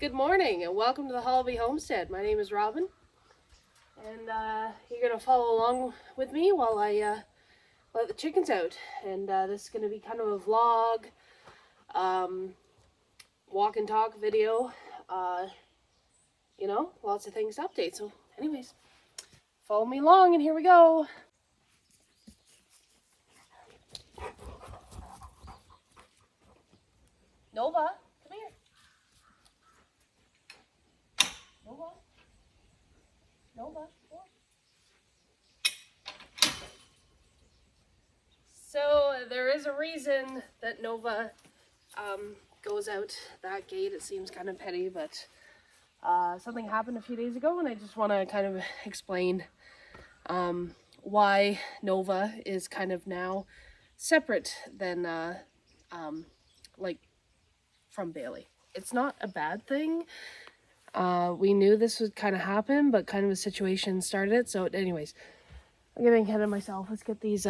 Good morning and welcome to the Holiday Homestead. My name is Robin, and you're gonna follow along with me while I let the chickens out. And this is gonna be kind of a vlog, walk and talk video. Lots of things to update. So, anyways, follow me along, and here we go. Nova, come here. Nova. So there is a reason that Nova goes out that gate. It seems kind of petty, but something happened a few days ago, and I just want to kind of explain why Nova is kind of now separate than like from Bailey. It's not a bad thing. We knew this would kind of happen, but kind of a situation started it. So anyways, I'm getting ahead of myself. Let's get these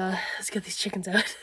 chickens out.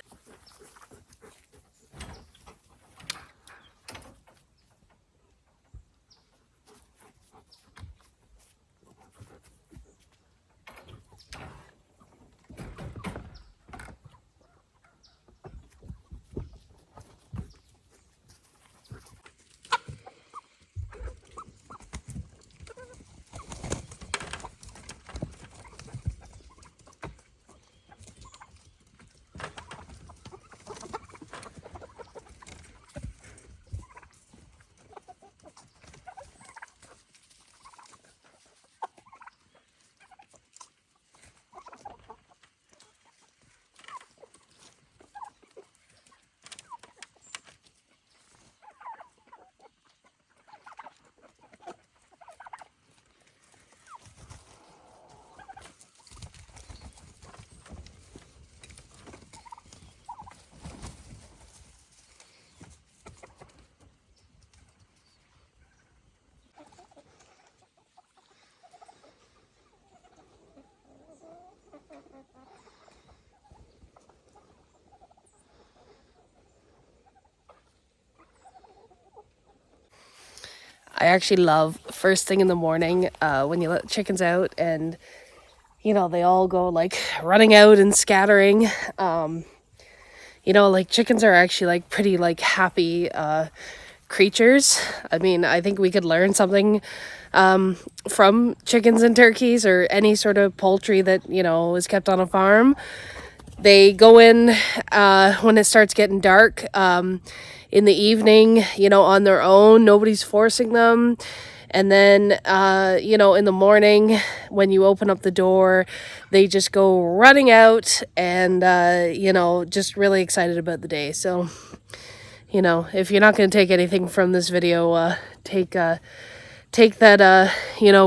I actually love first thing in the morning when you let the chickens out and they all go like running out and scattering. Like chickens are actually like pretty like happy creatures. I mean, I think we could learn something from chickens and turkeys or any sort of poultry that is kept on a farm. They go in when it starts getting dark in the evening, on their own. Nobody's forcing them. And then, in the morning, when you open up the door, they just go running out and, just really excited about the day. So, if you're not going to take anything from this video, take that,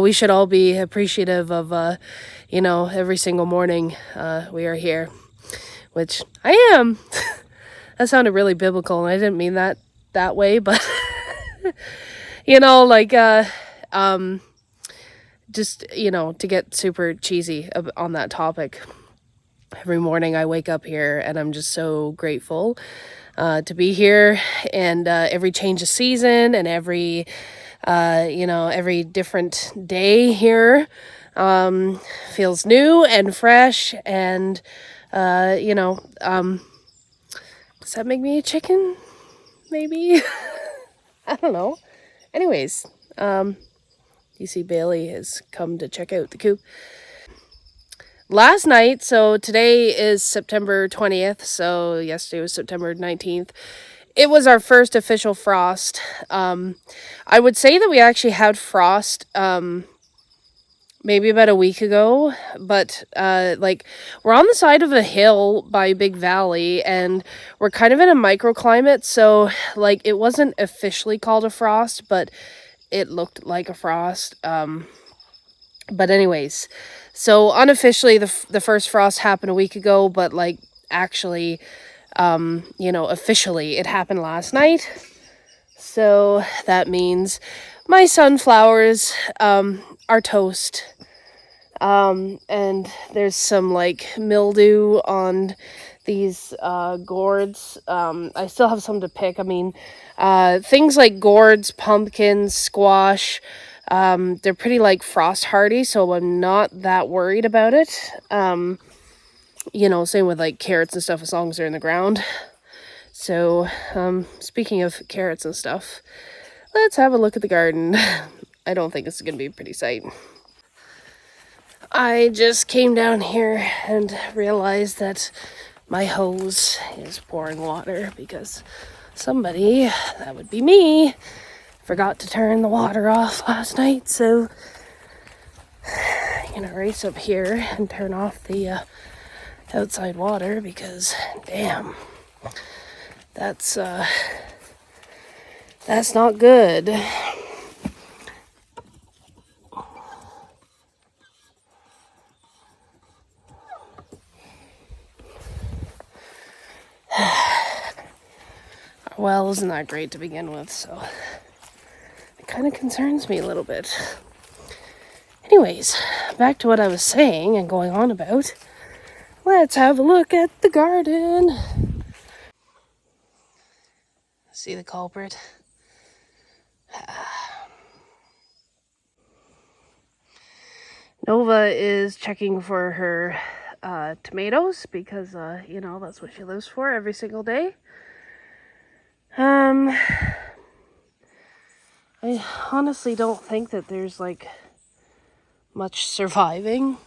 we should all be appreciative of, every single morning we are here. Which I am. That sounded really biblical, and I didn't mean that way, but just to get super cheesy on that topic. Every morning I wake up here and I'm just so grateful to be here, and every change of season and every different day here feels new and fresh, and does that make me a chicken? Maybe? I don't know. Anyways, you see Bailey has come to check out the coop. Last night, so today is September 20th, so yesterday was September 19th. It was our first official frost. I would say that we actually had frost maybe about a week ago, but we're on the side of a hill by Big Valley, and we're kind of in a microclimate, so it wasn't officially called a frost, but it looked like a frost. But anyways, so unofficially the first frost happened a week ago, but actually officially it happened last night. So that means my sunflowers are toast. And there's some mildew on these gourds. I still have some to pick. I mean, things like gourds, pumpkins, squash, they're pretty like frost hardy, so I'm not that worried about it. Same with like carrots and stuff, as long as they're in the ground. So, speaking of carrots and stuff, let's have a look at the garden. I don't think it's going to be a pretty sight. I just came down here and realized that my hose is pouring water because somebody, that would be me, forgot to turn the water off last night. So I'm gonna race up here and turn off the outside water because damn, that's not good. Well, isn't that great to begin with, so it kind of concerns me a little bit. Anyways, back to what I was saying and going on about. Let's have a look at the garden. See the culprit? Nova is checking for her tomatoes because, that's what she lives for every single day. I honestly don't think that there's like much surviving.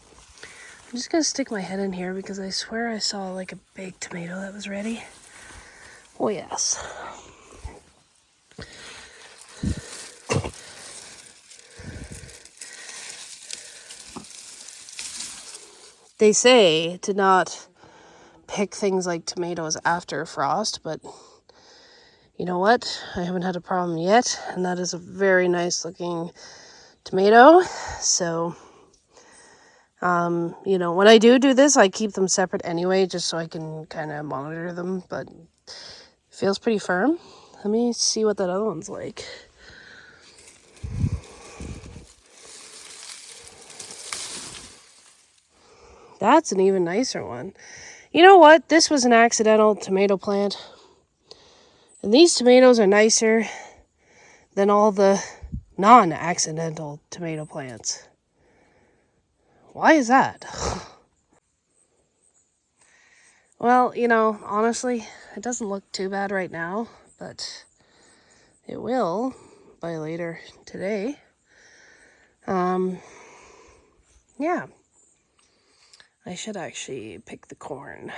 I'm just gonna stick my head in here because I swear I saw like a big tomato that was ready. Oh yes. They say to not pick things like tomatoes after frost, but you know what? I haven't had a problem yet, and that is a very nice looking tomato. So, when I do this, I keep them separate anyway, just so I can kind of monitor them, but it feels pretty firm. Let me see what that other one's like. That's an even nicer one. You know what? This was an accidental tomato plant. And these tomatoes are nicer than all the non-accidental tomato plants. Why is that? Well, honestly, it doesn't look too bad right now, but it will by later today. Yeah. I should actually pick the corn.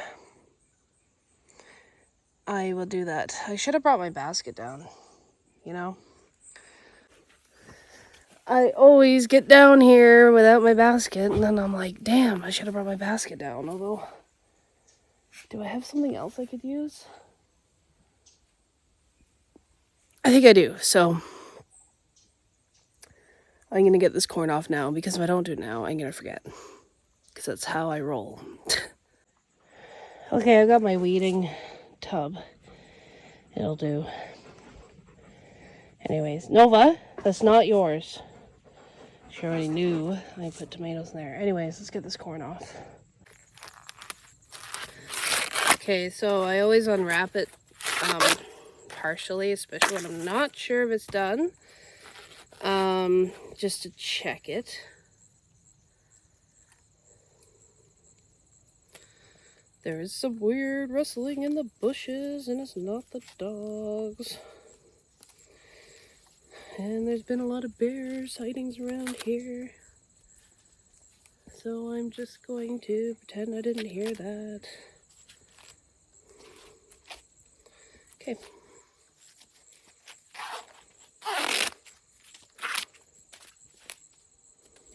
I will do that. I should have brought my basket down, I always get down here without my basket, and then I'm like, damn, I should have brought my basket down. Although, do I have something else I could use? I think I do, so I'm going to get this corn off now, because if I don't do it now, I'm going to forget. Because that's how I roll. Okay, I got my weeding tub. It'll do. Anyways, Nova, that's not yours. She already knew I put tomatoes in there. Anyways, let's get this corn off. Okay, so I always unwrap it partially, especially when I'm not sure if it's done. Just to check it. There is some weird rustling in the bushes, and it's not the dogs. And there's been a lot of bear sightings around here. So I'm just going to pretend I didn't hear that. Okay.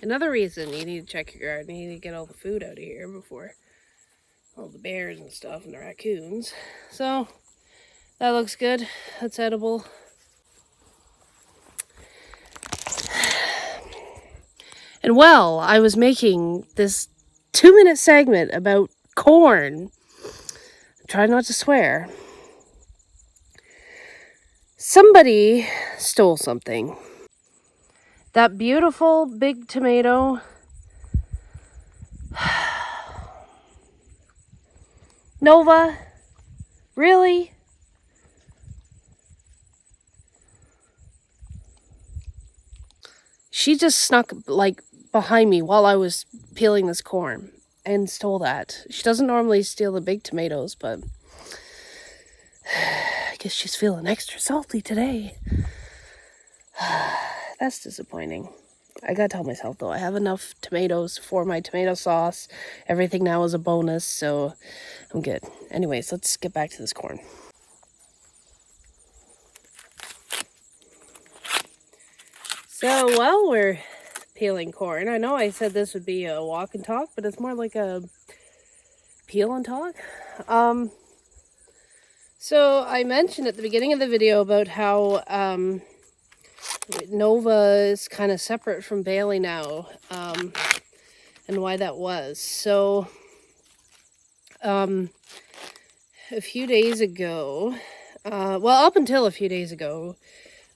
Another reason you need to check your garden, you need to get all the food out of here before all the bears and stuff and the raccoons. So that looks good. That's edible. And while I was making this 2-minute segment about corn, try not to swear, somebody stole something. That beautiful big tomato Nova? Really? She just snuck, like, behind me while I was peeling this corn and stole that. She doesn't normally steal the big tomatoes, but I guess she's feeling extra salty today. That's disappointing. I gotta tell myself, though, I have enough tomatoes for my tomato sauce. Everything now is a bonus, so I'm good. Anyways, let's get back to this corn. So while we're peeling corn, I know I said this would be a walk and talk, but it's more like a peel and talk. So I mentioned at the beginning of the video about how Nova is kind of separate from Bailey now, and why that was. So a few days ago, well, up until a few days ago,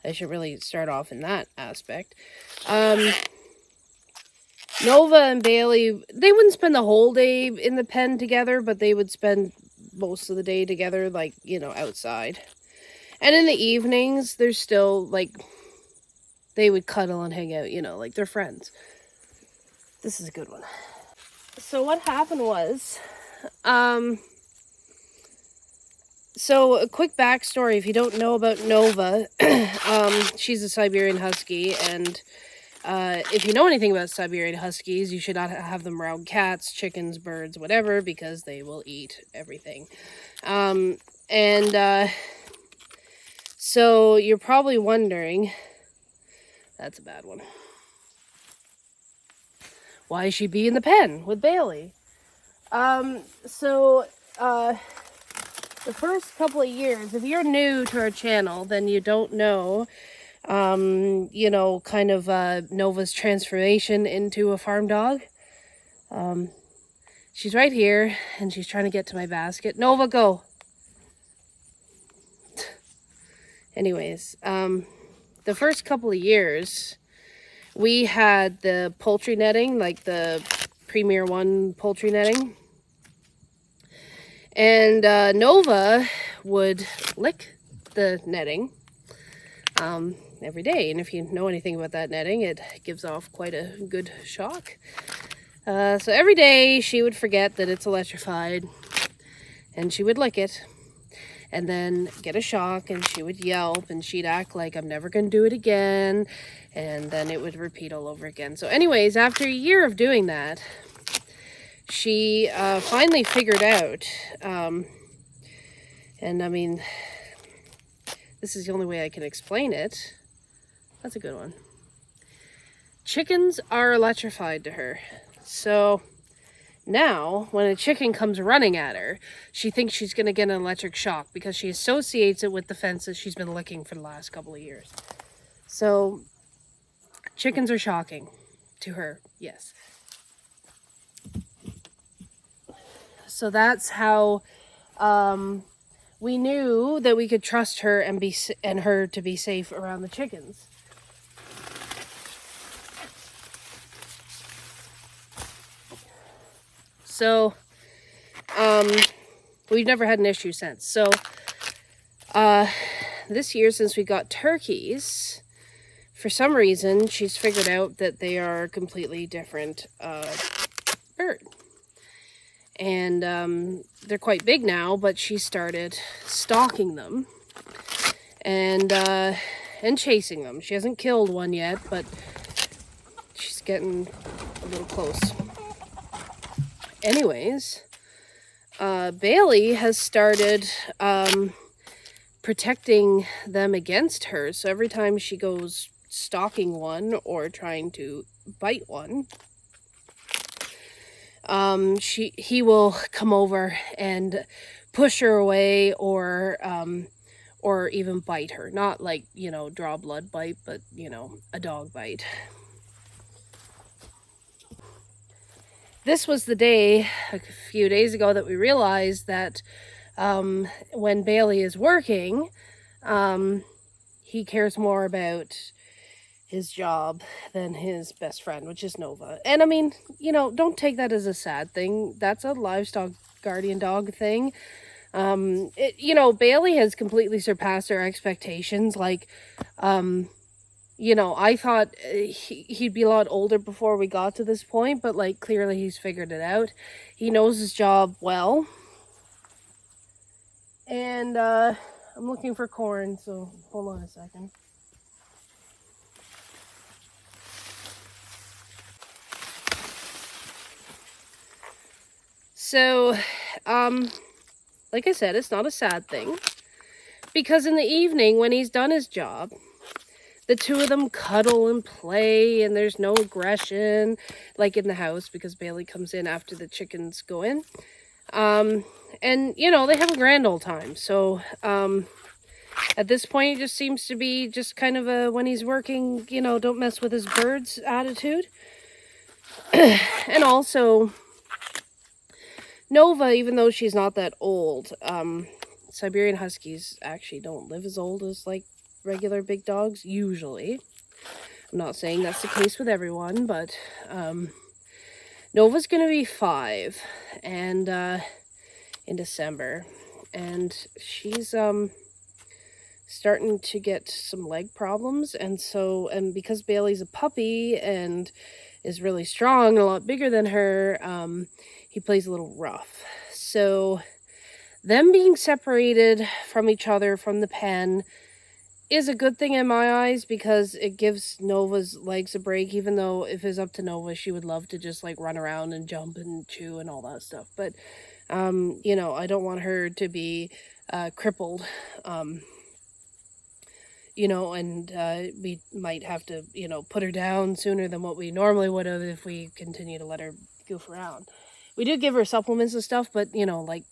I should really start off in that aspect. Nova and Bailey, they wouldn't spend the whole day in the pen together, but they would spend most of the day together, like, you know, outside. And in the evenings, they're still, like, they would cuddle and hang out, you know, like they're friends. This is a good one. So what happened was, so a quick backstory, if you don't know about Nova, she's a Siberian Husky, and if you know anything about Siberian Huskies, you should not have them around cats, chickens, birds, whatever, because they will eat everything. So you're probably wondering, that's a bad one, why she be in the pen with Bailey? The first couple of years, if you're new to our channel, then you don't know, you know, kind of Nova's transformation into a farm dog. She's right here, and she's trying to get to my basket. Nova, go! Anyways, the first couple of years, we had the poultry netting, like the Premier One poultry netting. And Nova would lick the netting every day. And if you know anything about that netting, it gives off quite a good shock. So every day she would forget that it's electrified, and she would lick it and then get a shock, and she would yelp, and she'd act like, I'm never going to do it again. And then it would repeat all over again. So anyways, after a year of doing that, she finally figured out, and I mean, this is the only way I can explain it. That's a good one. Chickens are electrified to her. So now, when a chicken comes running at her, she thinks she's going to get an electric shock because she associates it with the fences she's been licking for the last couple of years. So, chickens are shocking to her, yes. So that's how we knew that we could trust her and her to be safe around the chickens. So we've never had an issue since. So this year, since we got turkeys, for some reason she's figured out that they are a completely different bird. And they're quite big now, but she started stalking them and chasing them. She hasn't killed one yet, but she's getting a little close. Anyways, Bailey has started protecting them against her. So every time she goes stalking one or trying to bite one, he will come over and push her away, or even bite her. Not like, you know, draw blood bite, but, you know, a dog bite. This was the day, a few days ago, that we realized that when Bailey is working, he cares more about his job than his best friend, which is Nova. And I mean, you know, don't take that as a sad thing. That's a livestock guardian dog thing. You know, Bailey has completely surpassed our expectations. Like, you know, I thought he'd be a lot older before we got to this point, but like clearly he's figured it out. He knows his job well. And I'm looking for corn, so hold on a second. So, like I said, it's not a sad thing. Because in the evening, when he's done his job, the two of them cuddle and play, and there's no aggression, like in the house, because Bailey comes in after the chickens go in. And, you know, they have a grand old time. So, at this point, it just seems to be just kind of a, when he's working, you know, don't mess with his birds attitude. And also, Nova, even though she's not that old, Siberian Huskies actually don't live as old as, like, regular big dogs, usually. I'm not saying that's the case with everyone, but, Nova's gonna be 5, and, in December, and she's, starting to get some leg problems, and so, and because Bailey's a puppy, and is really strong and a lot bigger than her, he plays a little rough. So, them being separated from each other from the pen is a good thing in my eyes, because it gives Nova's legs a break, even though if it's up to Nova, she would love to just like run around and jump and chew and all that stuff. But, you know, I don't want her to be crippled, you know, and we might have to, you know, put her down sooner than what we normally would have if we continue to let her goof around. We do give her supplements and stuff, but, you know, like,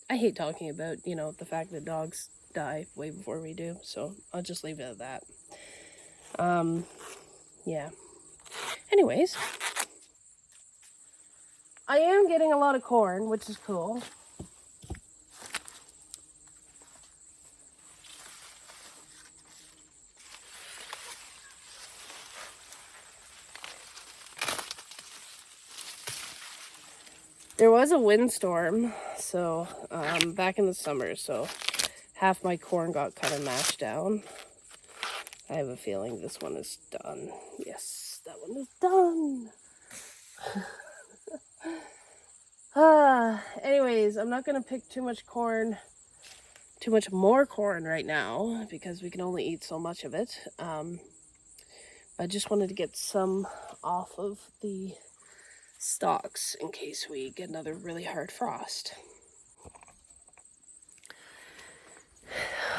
I hate talking about, you know, the fact that dogs die way before we do, so I'll just leave it at that. Yeah. Anyways, I am getting a lot of corn, which is cool. There was a windstorm, so, back in the summer, so half my corn got kind of mashed down. I have a feeling this one is done. Yes, that one is done. Anyways, I'm not going to pick too much more corn right now, because we can only eat so much of it. I just wanted to get some off of the stalks in case we get another really hard frost.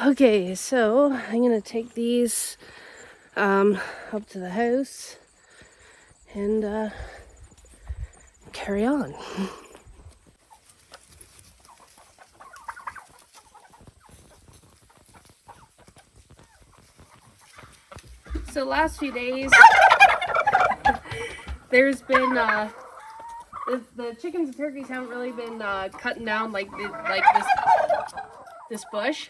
Okay, so I'm gonna take these up to the house and carry on. So last few days there's been the chickens and turkeys haven't really been cutting down like this bush.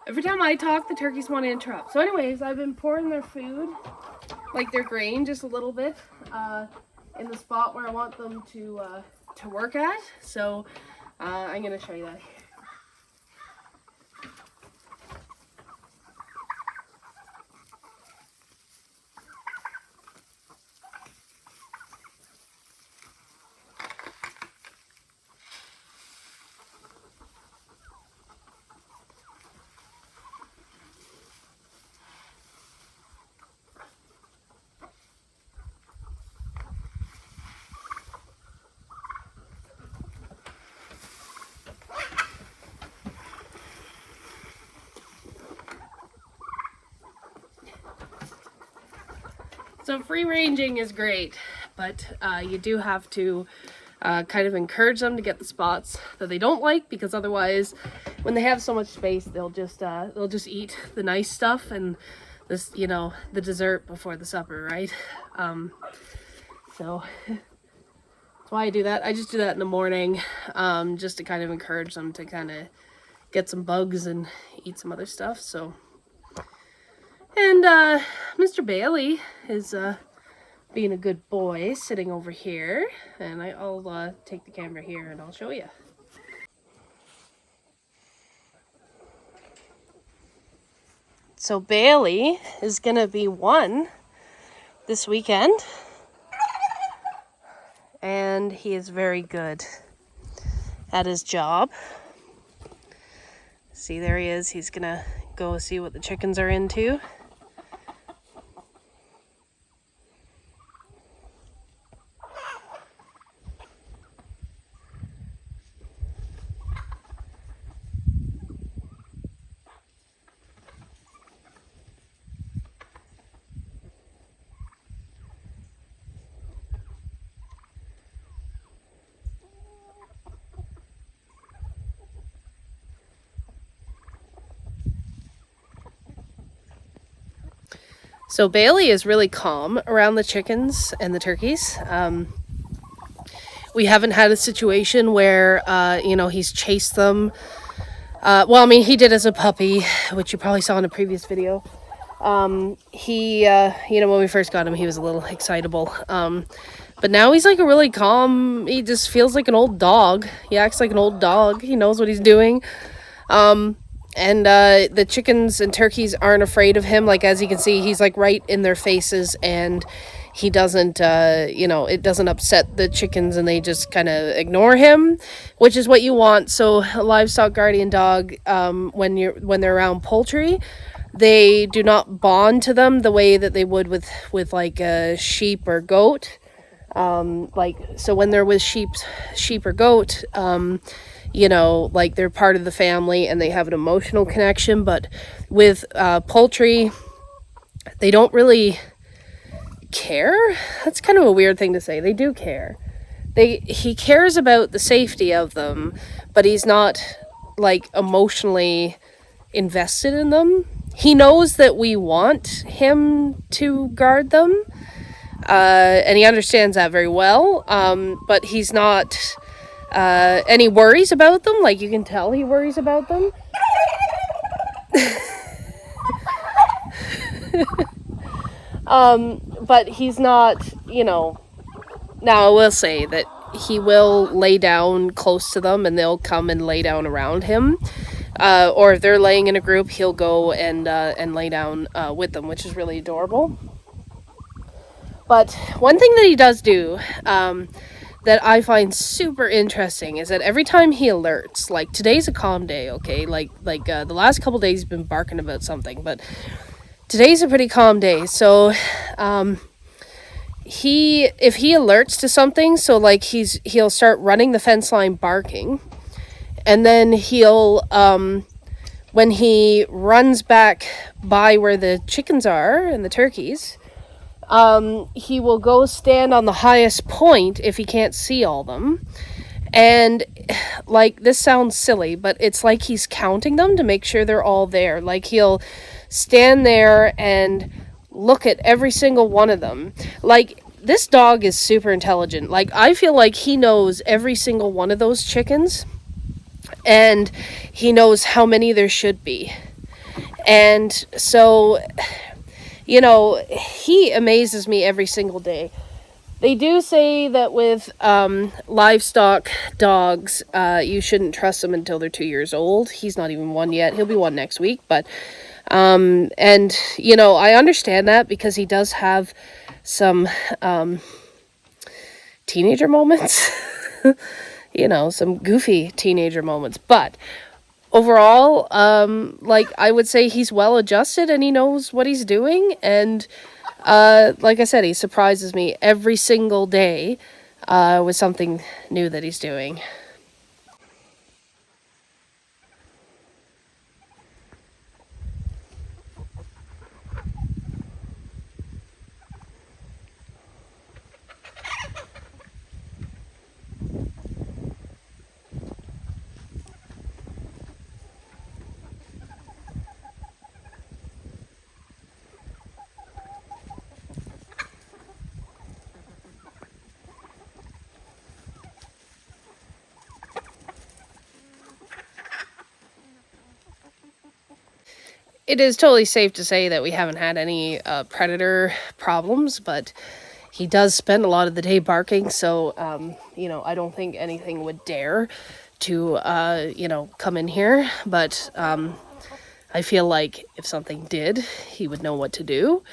Every time I talk, the turkeys want to interrupt. So anyways, I've been pouring their food, like their grain, just a little bit in the spot where I want them to work at. So I'm going to show you that here. So free ranging is great, but you do have to kind of encourage them to get the spots that they don't like, because otherwise, when they have so much space, they'll just eat the nice stuff and this, you know, the dessert before the supper, right? So that's why I do that. I just do that in the morning, just to kind of encourage them to kind of get some bugs and eat some other stuff. So, and Mr. Bailey is being a good boy, sitting over here, and I'll take the camera here and I'll show you. So Bailey is gonna be 1 this weekend, and he is very good at his job. See, there he is. He's gonna go see what the chickens are into. So Bailey is really calm around the chickens and the turkeys. We haven't had a situation where, he's chased them. Well, I mean, he did as a puppy, which you probably saw in a previous video. When we first got him, he was a little excitable. But now he's like a really calm, he just feels like an old dog. He acts like an old dog. He knows what he's doing. And the chickens and turkeys aren't afraid of him. Like, as you can see, he's like right in their faces, and he doesn't, it doesn't upset the chickens, and they just kind of ignore him, which is what you want. So a livestock guardian dog, when they're around poultry, they do not bond to them the way that they would with like a sheep or goat. So when they're with sheep or goat, like they're part of the family and they have an emotional connection. But with poultry, they don't really care. That's kind of a weird thing to say. They do care. He cares about the safety of them, but he's not like emotionally invested in them. He knows that we want him to guard them, and he understands that very well. But he's not. And he worries about them. Like, you can tell he worries about them. But he's not, Now, I will say that he will lay down close to them, and they'll come and lay down around him. Or if they're laying in a group, he'll go and lay down with them, which is really adorable. But one thing that he does do, that I find super interesting, is that every time he alerts, like today's a calm day, okay? Like the last couple days he's been barking about something, but today's a pretty calm day. So, if he alerts to something, so like he'll start running the fence line barking, and then he'll, when he runs back by where the chickens are and the turkeys, he will go stand on the highest point if he can't see all them. And like, this sounds silly, but it's like he's counting them to make sure they're all there. Like, he'll stand there and look at every single one of them. Like, this dog is super intelligent. Like, I feel like he knows every single one of those chickens, and he knows how many there should be. And so, he amazes me every single day. They do say that with livestock dogs, you shouldn't trust them until they're 2 years old. He's not even 1 yet. He'll be 1 next week. But, I understand that, because he does have some teenager moments. Some goofy teenager moments. But overall, I would say he's well adjusted and he knows what he's doing. And like I said, he surprises me every single day with something new that he's doing. It is totally safe to say that we haven't had any predator problems, but he does spend a lot of the day barking, so, you know, I don't think anything would dare to, you know, come in here, but I feel like if something did, he would know what to do.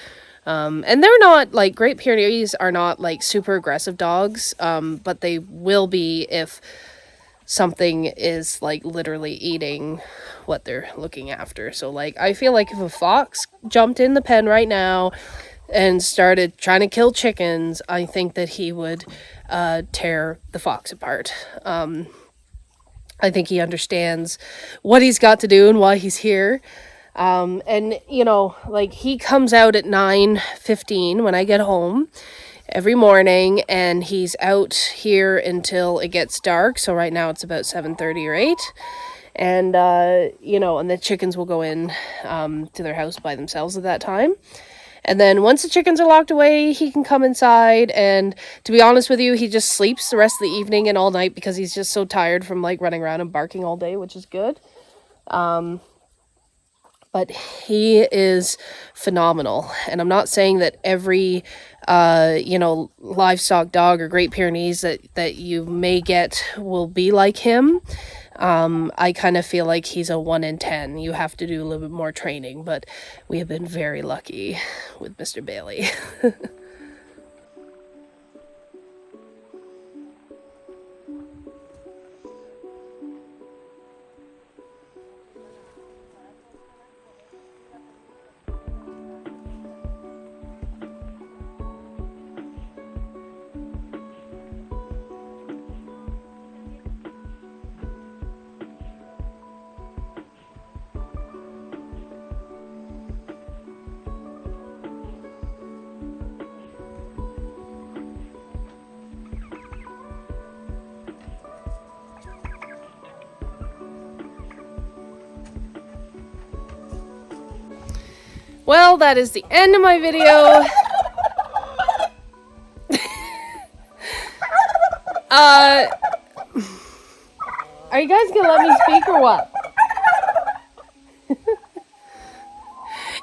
And they're not, like, Great Pyrenees are not, like, super aggressive dogs, but they will be if something is, like, literally eating what they're looking after. So, like, I feel like if a fox jumped in the pen right now and started trying to kill chickens, I think that he would tear the fox apart. I think he understands what he's got to do and why he's here. And, you know, like, he comes out at 9:15 when I get home every morning, and he's out here until it gets dark. So right now it's about 7:30 or 8. And, you know, and the chickens will go in to their house by themselves at that time. And then once the chickens are locked away, he can come inside. And to be honest with you, he just sleeps the rest of the evening and all night because he's just so tired from, like, running around and barking all day, which is good. But he is phenomenal. And I'm not saying that every, you know, livestock dog or Great Pyrenees that you may get will be like him. I kind of feel like he's a 1 in 10. You have to do a little bit more training, but we have been very lucky with Mr. Bailey. Well, that is the end of my video. Are you guys gonna let me speak or what?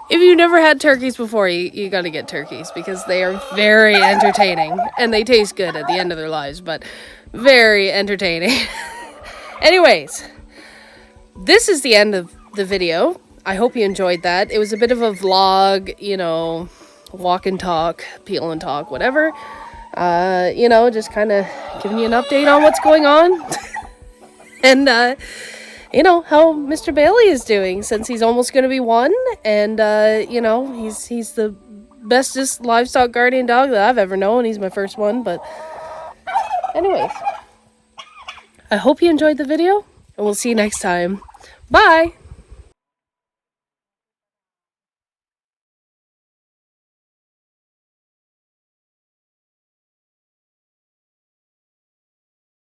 If you've never had turkeys before, you gotta get turkeys because they are very entertaining and they taste good at the end of their lives, but very entertaining. Anyways, this is the end of the video. I hope you enjoyed that. It was a bit of a vlog, you know, walk and talk, peel and talk, whatever. You know, just kind of giving you an update on what's going on. And, you know, how Mr. Bailey is doing since he's almost going to be 1. And, you know, he's the bestest livestock guardian dog that I've ever known. He's my first one. But anyways, I hope you enjoyed the video, and we'll see you next time. Bye!